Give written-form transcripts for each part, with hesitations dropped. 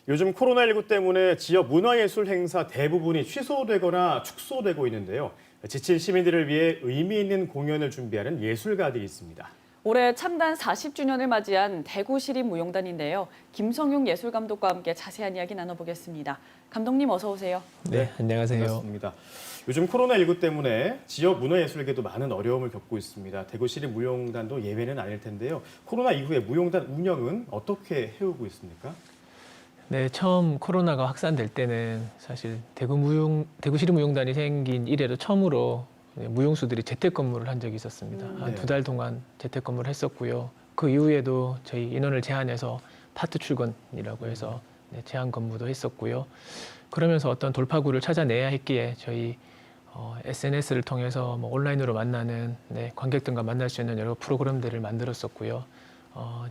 요즘 코로나19 때문에 지역 문화예술 행사 대부분이 취소되거나 축소되고 있는데요. 지친 시민들을 위해 의미 있는 공연을 준비하는 예술가들이 있습니다. 올해 창단 40주년을 맞이한 대구시립무용단인데요. 김성용 예술감독과 함께 자세한 이야기 나눠보겠습니다. 감독님 어서 오세요. 네, 안녕하세요. 반갑습니다. 요즘 코로나19 때문에 지역 문화예술계도 많은 어려움을 겪고 있습니다. 대구시립무용단도 예외는 아닐 텐데요. 코로나 이후에 무용단 운영은 어떻게 해오고 있습니까? 네, 처음 코로나가 확산될 때는 사실 대구시립무용단이 생긴 이래로 처음으로 무용수들이 재택근무를 한 적이 있었습니다. 한 2달 동안 재택근무를 했었고요. 그 이후에도 저희 인원을 제한해서 파트 출근이라고 해서 제한 근무도 했었고요. 그러면서 어떤 돌파구를 찾아내야 했기에 저희 SNS를 통해서 온라인으로 만나는 관객들과 만날 수 있는 여러 프로그램들을 만들었었고요.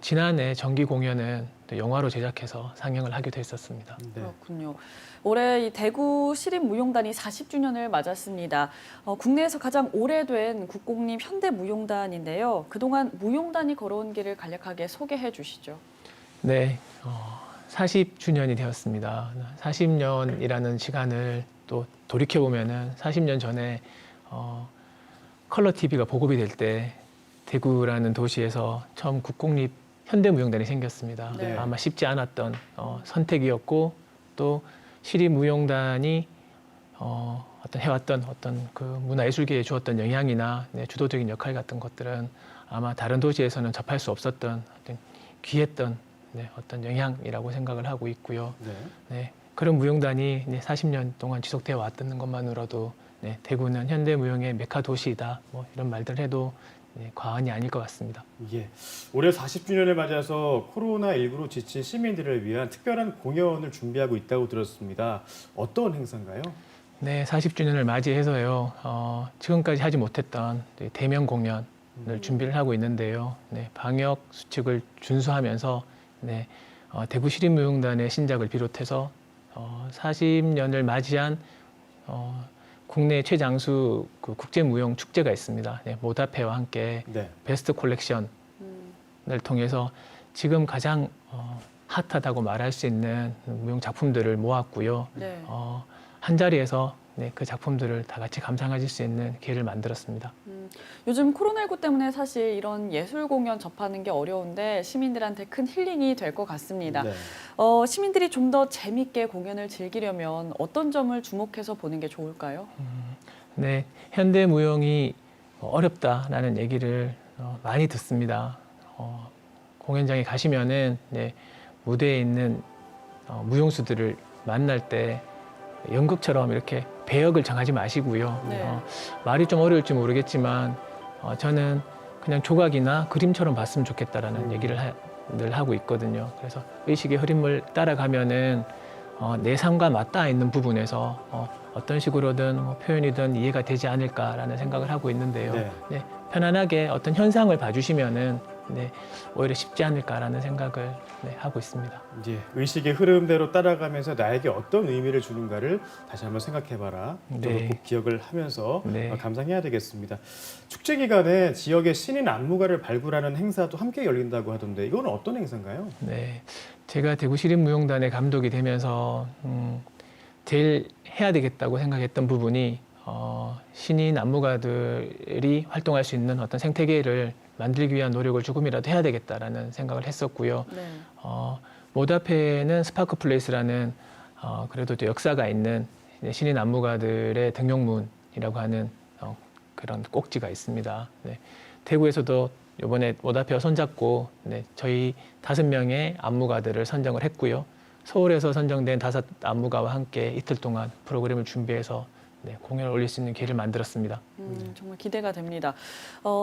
지난해 정기 공연은 또 영화로 제작해서 상영을 하기도 했었습니다. 네. 그렇군요. 올해 이 대구시립무용단이 40주년을 맞았습니다. 국내에서 가장 오래된 국공립 현대무용단인데요. 그동안 무용단이 걸어온 길을 간략하게 소개해 주시죠. 네, 40주년이 되었습니다. 40년이라는 시간을 또 돌이켜보면은 40년 전에 컬러 TV가 보급이 될 때 대구라는 도시에서 처음 국공립 현대무용단이 생겼습니다. 네. 아마 쉽지 않았던 선택이었고 또 시립무용단이 어떤 해왔던 어떤 그 문화예술계에 주었던 영향이나 주도적인 역할 같은 것들은 아마 다른 도시에서는 접할 수 없었던 어떤 귀했던 어떤 영향이라고 생각을 하고 있고요. 네, 그런 무용단이 40년 동안 지속되어 왔던 것만으로도 대구는 현대무용의 메카 도시이다. 이런 말들 해도 과언이 아닐 것 같습니다. 예. 올해 40주년을 맞아서 코로나19로 지친 시민들을 위한 특별한 공연을 준비하고 있다고 들었습니다. 어떤 행사인가요? 네, 40주년을 맞이해서요. 지금까지 하지 못했던 대면 공연을 준비를 하고 있는데요. 방역 수칙을 준수하면서 대구시립무용단의 신작을 비롯해서 40년을 맞이한 국내 최장수 그 국제무용 축제가 있습니다. 모다페와 함께 베스트 콜렉션을 통해서 지금 가장 핫하다고 말할 수 있는 무용 작품들을 모았고요. 한 자리에서 그 작품들을 다 같이 감상하실 수 있는 기회를 만들었습니다. 요즘 코로나19 때문에 사실 이런 예술 공연 접하는 게 어려운데 시민들한테 큰 힐링이 될 것 같습니다. 시민들이 좀 더 재밌게 공연을 즐기려면 어떤 점을 주목해서 보는 게 좋을까요? 네, 현대무용이 어렵다라는 얘기를 많이 듣습니다. 공연장에 가시면은 무대에 있는 무용수들을 만날 때 연극처럼 이렇게 배역을 정하지 마시고요. 말이 좀 어려울지 모르겠지만 저는 그냥 조각이나 그림처럼 봤으면 좋겠다라는 얘기를 늘 하고 있거든요. 그래서 의식의 흐름을 따라가면은 내 삶과 맞닿아 있는 부분에서 어떤 식으로든 표현이든 이해가 되지 않을까라는 생각을 하고 있는데요. 편안하게 어떤 현상을 봐주시면은 오히려 쉽지 않을까라는 생각을 하고 있습니다. 의식의 흐름대로 따라가면서 나에게 어떤 의미를 주는가를 다시 한번 생각해봐라. 저도 꼭 기억을 하면서 감상해야 되겠습니다. 축제 기간에 지역의 신인 안무가를 발굴하는 행사도 함께 열린다고 하던데 이건 어떤 행사인가요? 네, 제가 대구시립무용단의 감독이 되면서 제일 해야 되겠다고 생각했던 부분이 신인 안무가들이 활동할 수 있는 어떤 생태계를 만들기 위한 노력을 조금이라도 해야 되겠다라는 생각을 했었고요. 모다페는 스파크 플레이스라는 그래도 또 역사가 있는 신인 안무가들의 등용문이라고 하는 그런 꼭지가 있습니다. 대구에서도 이번에 모다페와 손잡고 저희 5명의 안무가들을 선정을 했고요. 서울에서 선정된 5 안무가와 함께 이틀 동안 프로그램을 준비해서 공연을 올릴 수 있는 기회를 만들었습니다. 정말 기대가 됩니다.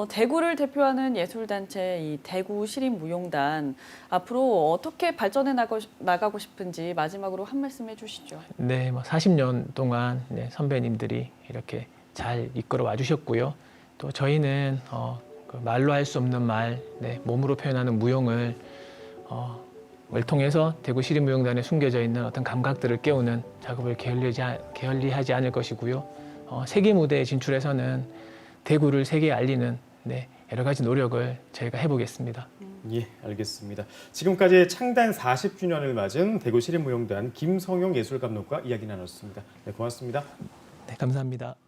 대구를 대표하는 예술단체 이 대구시립무용단 앞으로 어떻게 발전해 나가고 싶은지 마지막으로 한 말씀 해주시죠. 네, 40년 동안 선배님들이 이렇게 잘 이끌어 와주셨고요. 또 저희는 말로 할 수 없는 말, 몸으로 표현하는 무용을 통해서 대구시립무용단에 숨겨져 있는 어떤 감각들을 깨우는 작업을 게을리하지 않을 것이고요. 세계 무대에 진출해서는 대구를 세계에 알리는 여러 가지 노력을 저희가 해보겠습니다. 예, 알겠습니다. 지금까지 창단 40주년을 맞은 대구 시립무용단 김성용 예술감독과 이야기 나눴습니다. 네, 고맙습니다. 네, 감사합니다.